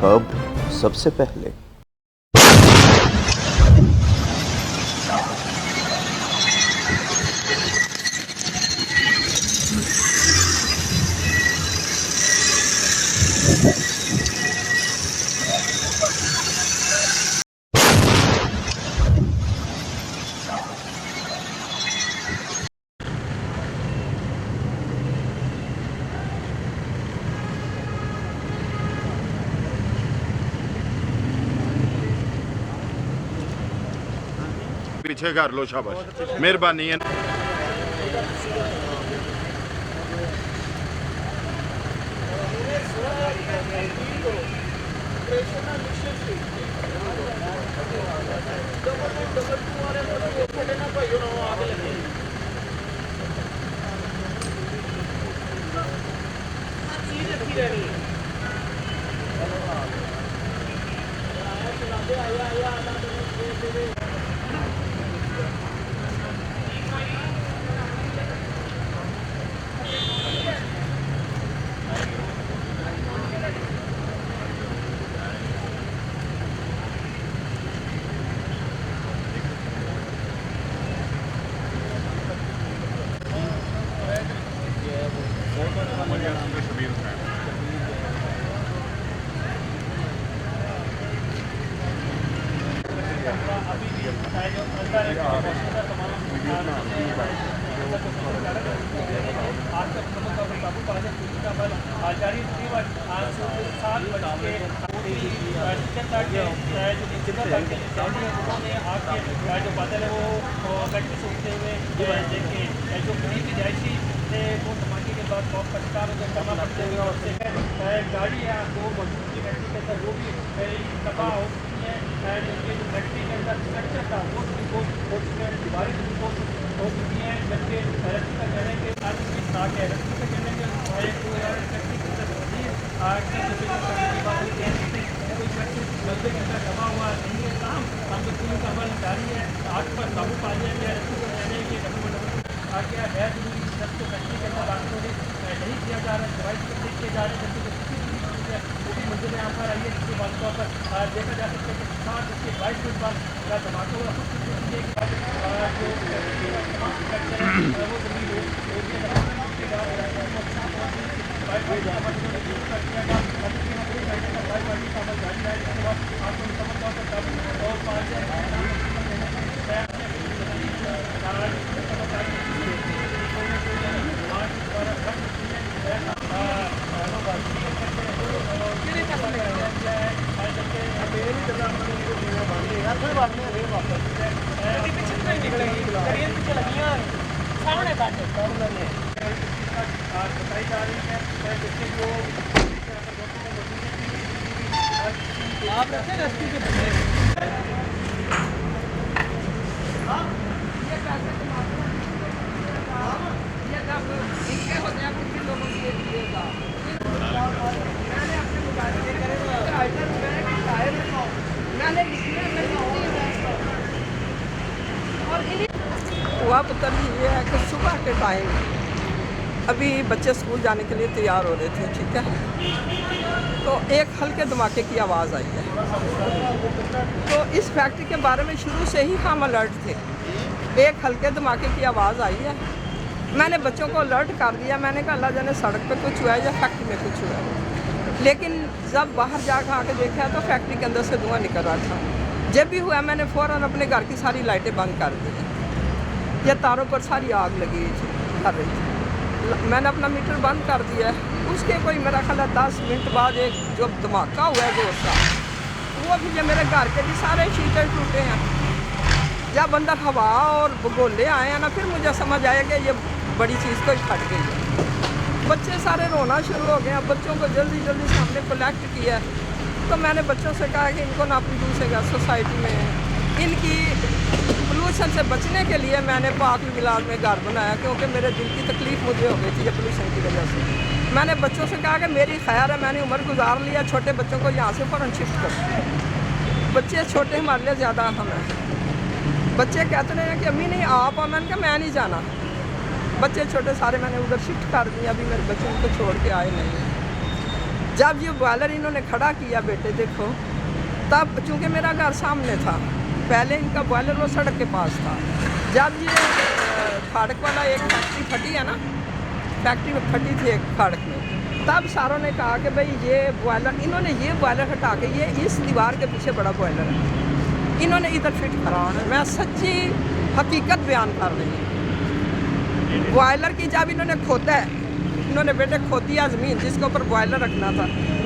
अब सबसे पहले पीछे कर लो, शाबाश, मेहरबानी है। जो बादल है वो कंटिन्यूस होते हुए जो पुलिस की जायशी से वो धमाके के बाद बहुत का शिकार करना पड़ते हुए और गाड़ी है वो मौजूद की फैक्ट्री के अंदर वो भी तबाह हो चुकी है। जो फैक्ट्री के अंदर स्ट्रक्चर था वो डिस्पोज हो चुके हैं, दीवारें डिस्पोज हो चुकी हैं, जबकि रस्सी का कहने के साथ भी स्टाक है। रस्सी का कहने के फैक्ट्री के अंदर के अंदर दबा हुआ नहीं है काम। हम तो पुलिस का अमल जारी है, आग पर काबू पा जाएंगे। क्या है सब तो फैक्ट्री के अंदर आग नहीं किया जा रहा है, डिवाइस पर देख किए जा रहे हैं, जबकि जो वो भी मंजिल यहाँ पर आई है, जिसके बाद तौर पर देखा जा सकता है कि 22 मिनट बाद धमाका हुआ। कुछ जो वो जमीन बताई जा रही है, जिससे जो आप रखे रस्ते के बंदे हुआ पुत्र ये है कि सुबह के टाइम अभी बच्चे स्कूल जाने के लिए तैयार हो रहे थे, ठीक है, तो एक हल्के धमाके की आवाज़ आई है। तो इस फैक्ट्री के बारे में शुरू से ही हम अलर्ट थे। एक हल्के धमाके की आवाज़ आई है, मैंने बच्चों को अलर्ट कर दिया। मैंने कहा अल्लाह जाने सड़क पे कुछ हुआ है या फैक्ट्री में कुछ हुआ है। लेकिन जब बाहर जाकर आके देखा तो फैक्ट्री के अंदर से धुआं निकल रहा था। जब भी हुआ मैंने फ़ौरन अपने घर की सारी लाइटें बंद कर दी, या तारों पर सारी आग लगी कर रही थी। मैंने अपना मीटर बंद कर दिया। उसके कोई मेरा ख्याल 10 मिनट बाद एक जो धमाका हुआ है जोर सा, वो भी जो मेरे घर के भी सारे शीशे टूटे हैं। जब अंदर हवा और भगोले आए हैं ना, फिर मुझे समझ आया कि ये बड़ी चीज़ कोई फट गई है। बच्चे सारे रोना शुरू हो गए। अब बच्चों को जल्दी जल्दी से हमने कलेक्ट किया। तो मैंने बच्चों से कहा कि इनको ना अपनी दूसरे सोसाइटी में इनकी पोल्यूशन से बचने के लिए मैंने पाक विलास में घर बनाया, क्योंकि मेरे दिल की तकलीफ़ मुझे हो गई थी ये पोल्यूशन की वजह से। मैंने बच्चों से कहा कि मेरी खैर है, मैंने उम्र गुजार लिया, छोटे बच्चों को यहाँ से फ़ौरन शिफ्ट कर। बच्चे छोटे हमारे लिए ज़्यादा अहम है। बच्चे कहते हैं कि अम्मी नहीं आप, और मैंने कहा मैं नहीं जाना। बच्चे छोटे सारे मैंने उधर शिफ्ट कर दिए, अभी मेरे बच्चों को छोड़ के आए नहीं। जब ये बॉयलर इन्होंने खड़ा किया बेटे देखो, तब चूँकि मेरा घर सामने था, पहले इनका बॉयलर वो सड़क के पास था। जब ये फाड़क वाला एक फैक्ट्री फटी है ना, फैक्ट्री में फटी थी एक फाड़क में, तब सारों ने कहा कि भाई ये बॉयलर, इन्होंने ये बॉयलर हटा के ये इस दीवार के पीछे बड़ा बॉयलर है, इन्होंने इधर फिट करा। मैं सच्ची हकीकत बयान कर रही हूँ। बॉयलर की जब इन्होंने खोदा है, इन्होंने बेटे खोदी है ज़मीन जिसके ऊपर बॉयलर रखना था,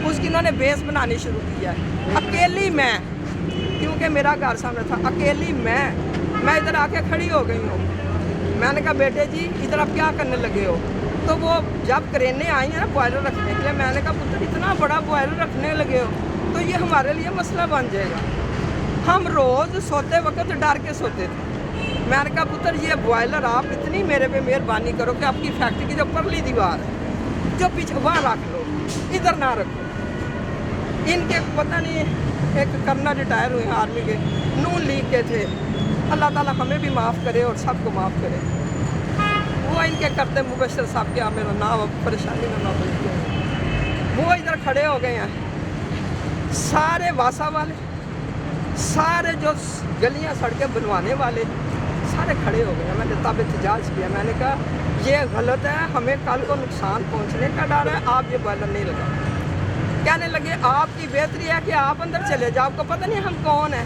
उसकी इन्होंने बेस बनानी शुरू किया है। अकेली मैं, क्योंकि मेरा घर सामने था, अकेली मैं इधर आके खड़ी हो गई हूँ। मैंने कहा बेटे जी इधर आप क्या करने लगे हो? तो वो जब क्रेनें आई हैं ना बॉयलर रखने के लिए, मैंने कहा पुत्र इतना बड़ा बॉयलर रखने लगे हो तो ये हमारे लिए मसला बन जाएगा। हम रोज़ सोते वक्त डर के सोते थे। मैंने कहा पुत्र ये बॉयलर आप इतनी मेरे पे मेहरबानी करो कि आपकी फैक्ट्री की जो परली दीवार है जो पीछे वहाँ रख लो, इधर ना रखो। इनके पता नहीं एक कर्नल रिटायर हुए आर्मी के, नून लीग के थे, अल्लाह ताला हमें भी माफ़ करे और सबको माफ़ करे। वो इनके करते मुबशर साहब क्या मेरा नाम परेशानी में ना बोलते, वो इधर खड़े हो गए हैं। सारे वासा वाले, सारे जो गलियां सड़कें बनवाने वाले सारे खड़े हो गए हैं। मैंने तब एहतजाज किया, मैंने कहा ये गलत है, हमें कल को नुकसान पहुंचने का डर है, आप ये बॉयलर नहीं लगाओ। कहने लगे आपकी बेहतरी है कि आप अंदर चले जाओ, आपको पता नहीं हम कौन है,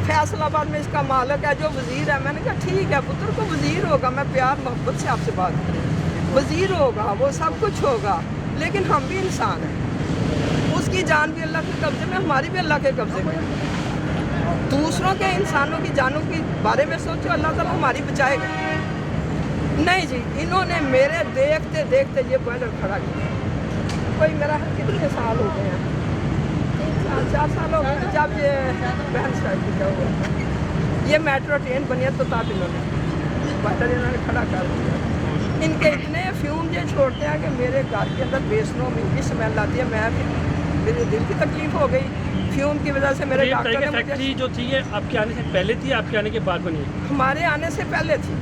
फैसलाबाद में इसका मालिक है जो वज़ीर है। मैंने कहा ठीक है पुत्र को वज़ीर होगा, मैं प्यार मोहब्बत से आपसे बात करूँ, वज़ीर होगा वो सब कुछ होगा, लेकिन हम भी इंसान हैं। उसकी जान भी अल्लाह के कब्ज़े में, हमारी भी अल्लाह के कब्ज़े में। दूसरों के इंसानों की जानों के बारे में सोचो, अल्लाह ताला हमारी बचाएगा। नहीं जी, इन्होंने मेरे देखते देखते ये बॉयलर खड़ा किया। कोई मेरा कितने साल हो गए हैं, 4 साल हो गए जब ये बहन स्ट्राइक किया हुआ। ये मेट्रो ट्रेन बनी है तो तब इन्होंने बॉयलर इन्होंने खड़ा कर दिया। इनके इतने फ्यूम ये छोड़ते हैं कि मेरे घर के अंदर बेसनों में इतनी स्मेल आती है, मैं भी मेरे दिल की तकलीफ हो गई फ्यूम की वजह से। मेरे डॉक्टर ने फैक्ट्री जो थी ये आपके आने से पहले थी, आपके आने के बाद बनी? हमारे आने से पहले थी,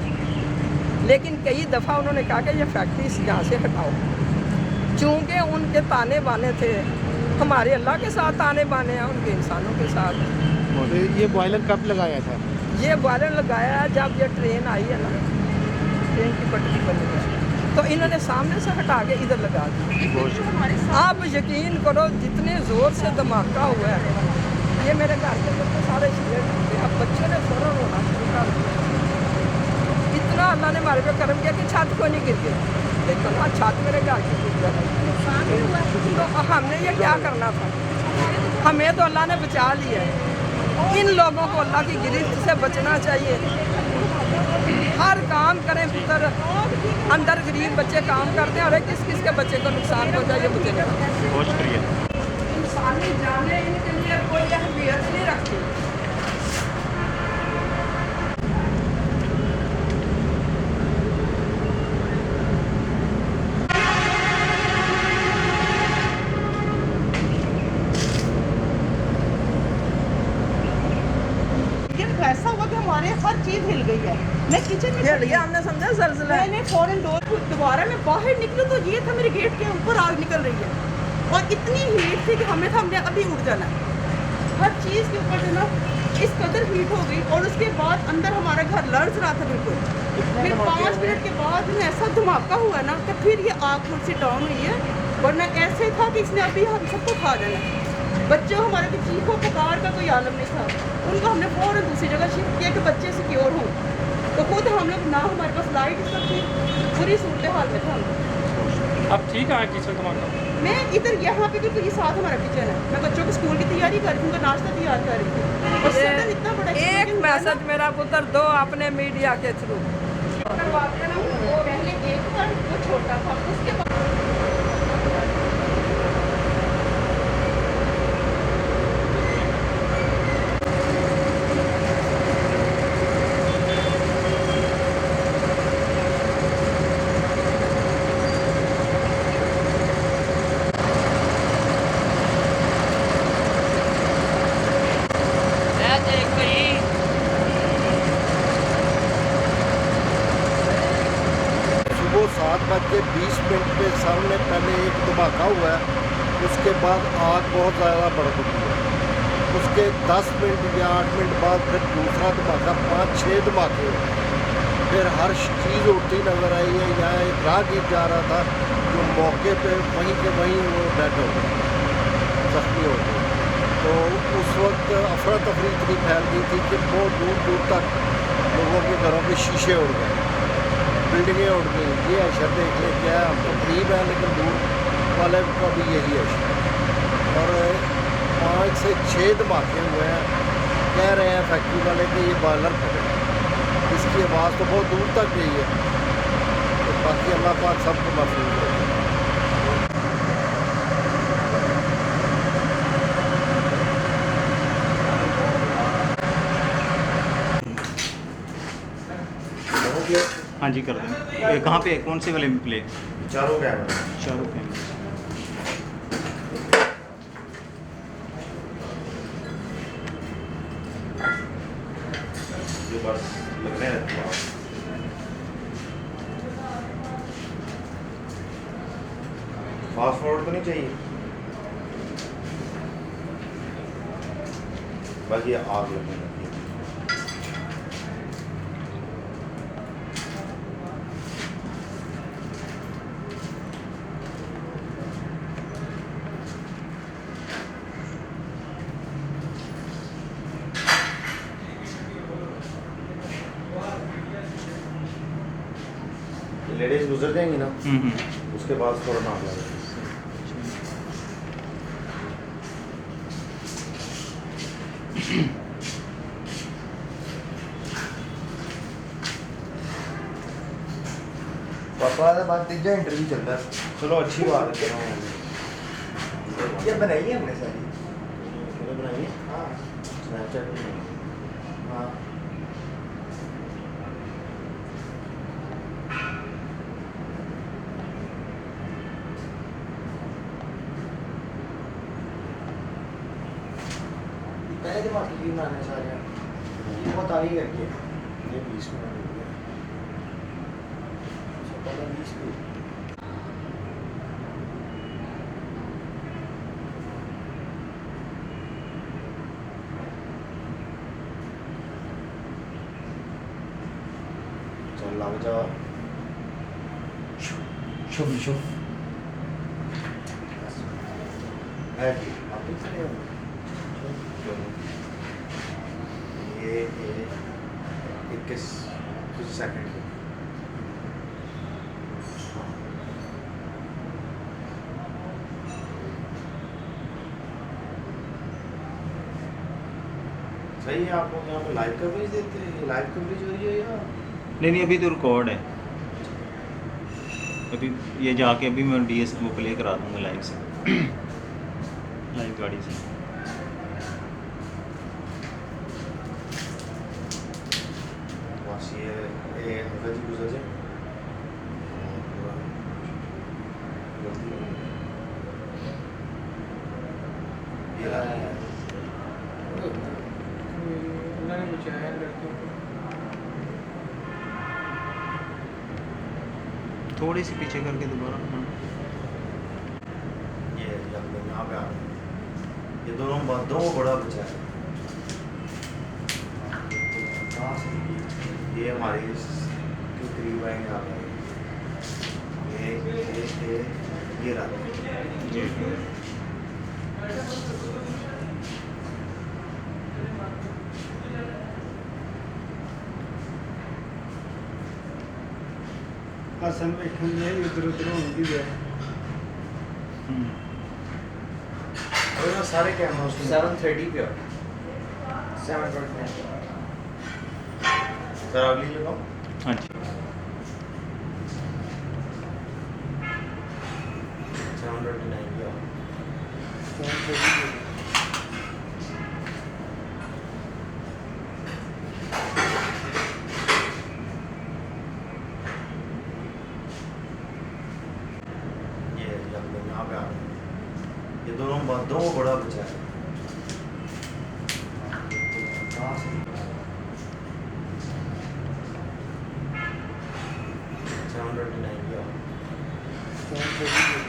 लेकिन कई दफ़ा उन्होंने कहा कि ये फैक्ट्री यहाँ से हटाओ। चूँकि उनके ताने बाने थे, हमारे अल्लाह के साथ ताने बाने हैं, उनके इंसानों के साथ। ये बॉयलर कब लगाया था? ये बॉयलर लगाया है जब ये ट्रेन आई है ना, ट्रेन की पटरी बनी है, तो इन्होंने सामने से हटा के इधर लगा दिया। आप यकीन करो जितने ज़ोर से धमाका हुआ है, ये मेरे घर के अंदर तो सारे शीशे टूटे, अब बच्चों ने फ़ौरन रोना शुरू कर दिया। इतना अल्लाह ने हमारे पे करम किया कि छत को नहीं गिर गई, लेकिन वहाँ छत मेरे घर की गिर गई। तो हमने ये क्या करना था? हमें तो अल्लाह ने बचा लिया है। इन लोगों को अल्लाह की गिरफ्त से बचना चाहिए। हर काम करें पुत्र, अंदर गरीब बच्चे काम करते हैं और किस किस के बच्चे को नुकसान हो जाए मुझे नहीं पता। बहुत शुक्रिया। इंसानी जाने इनके लिए कोई अहमियत नहीं रखती। ऐसा हुआ कि हमारे हर चीज़ हिल गई है। मैं किचन में हिल गया, हमने समझा ज़लज़ला। मैंने फौरन डोर को दोबारा मैं बाहर निकली तो ये था मेरे गेट के ऊपर आग निकल रही है और इतनी हीट थी कि हमने अभी उड़ जाना है। हर चीज़ के ऊपर जो ना इस कदर हीट हो गई और उसके बाद अंदर हमारा घर लर्ज रहा था बिल्कुल। फिर 5 मिनट के बाद ऐसा धमाका हुआ ना कि फिर ये आग थोड़ी सी डाउन हुई है, वरना ऐसे था कि इसने अभी हम सबको खा जाना। बच्चों हमारे को चीखों पुकार का कोई आलम नहीं था, उनको हमने फ़ौरन दूसरी जगह शिफ्ट किया कि बच्चे सिक्योर हों। तो खुद हम लोग ना हमारे पास लाइट सब थी, बुरी सूरत हाल में था हम। अब ठीक है किचन धमाका? मैं इधर यहाँ पे क्योंकि ये साथ हमारा किचन है, मैं बच्चों को स्कूल की तैयारी कर रही हूँ, उनका नाश्ता तैयार कर रही थी और सडन इतना बड़ा एक मैसेज मेरा पुत्र दो अपने मीडिया के थ्रू। पहले एक बार वो छोटा था, उसके बाद सुबह 7:20 पे सामने पहले एक धमाका हुआ है उसके बाद आग बहुत ज़्यादा बढ़ गई है। उसके 10 मिनट या 8 मिनट बाद फिर दूसरा धमाका, 5-6 धमाके हुए। फिर हर चीज़ उड़ती नज़र आई है। यहाँ एक राहगीर जा रहा था जो मौके पे वहीं के वहीं वो डेड हो गए, जख्मी हो गए। तो उस वक्त अफरा तफरी इतनी फैल गई थी कि बहुत दूर दूर तक लोगों के घरों के शीशे उड़ गए, बिल्डिंगें उड़ गई। ये अशर देख ले क्या है, हम तो करीब हैं लेकिन दूर वाले का भी यही अशर। और 5 से 6 धमाके हुए हैं। कह रहे हैं फैक्ट्री वाले कि ये बॉयलर फटे, इसकी आवाज़ तो बहुत दूर तक गई है। तो बाकी अल्लाह पाक सबको महफूज रखे। हाँ जी कर दें। कहाँ पे कौन से वाले में प्ले? चारों कैमरे चारों कैमरे। जो बस लगने रहते हैं। फास्ट फॉरवर्ड तो नहीं चाहिए, बाकी आग लगने लगती है। लेडीज गुजर जाएंगी ना, उसके बाद फौरन आग लगेगी। पापा का बाद तीजा इंटरव्यू चलता है। चलो अच्छी बात है। ये बनाई है हमने सारी। चलो बनाइए। हाँ स्नैपचैट पे बनाइए। हाँ पहले दिमाग की बनाने सारे ये बहुत आगे करके ये 20 मिनट हो गया। पता 20 को चल लग जा। शुभ शुभ है कि आप देख रहे हो? ये 21 कुछ सेकंड। सही है। आप लोग यहाँ पे लाइव कवरेज देते हैं? लाइव कवरेज हो रही है या नहीं अभी तो रिकॉर्ड है। अभी ये जाके अभी मैं DS को प्ले करा दूँगा लाइव से, लाइव गाड़ी से। बस ये हल्का जी गुजर जाए। गलती नहीं। ये रहा है। उन्होंने बचाया लड़कियों को। थोड़ी सी पीछे करके दोबारा। ये हम लोग यहाँ पे आ रहे हैं। ये दोनों बंदों को बड़ा बचा है। कहाँ से ये हमारे के करीब आएंगे आ गए। ये रहा। जी असल बैठेंगे इधर उधर होंगी भी और ना सारे कैमरा 7:30 पे 7:29 सर अगली लगाओ। हाँ जी 729 पे आओ। 7:30 ये हम लोग यहाँ पे आ रहे हैं। ये दोनों बंदों को बड़ा बचा है। कहाँ से 729 पे आओ। 7:30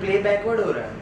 प्ले बैकवर्ड हो रहा है।